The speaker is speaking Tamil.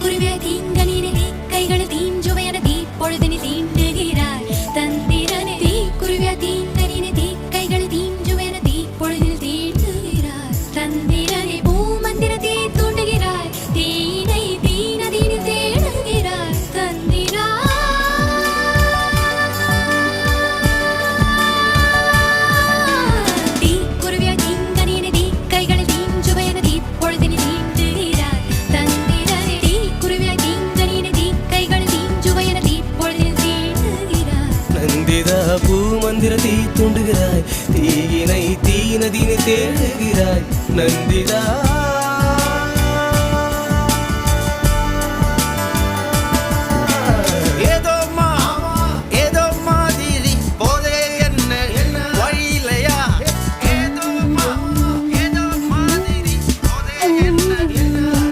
குருவே தீங்கனினே தீ கைகள் தீஞ்சுவையன தீ பொழுதினி தீண்டுகிறாய் தந்திரனே தீ குருவே தீங்கனினே தீ கைகள் தீஞ்சுவையன தீ பொழுதில் தீண்டுகிறாய் தந்திரனே பூமந்திர தீ தூண்டுகிறாய் தீனை தீனதீனி தேடுகிறாய் தந்திரா தீ குருவே தீங்கனினே தீ கைகள் தீஞ்சுவையன தீ பொழுதினி தீண்டுகிறாய் தந்திரனே தீ குருவே தீங்கனினே தீ கைகள் தீஞ்சுவையன தீ பொழுதில் தீண்டுகிறாய் நந்திதா பூமந்திர தீ தூண்டுகிறாய் தீயினை தீனதீனி தேடுகிறாய் நந்திதா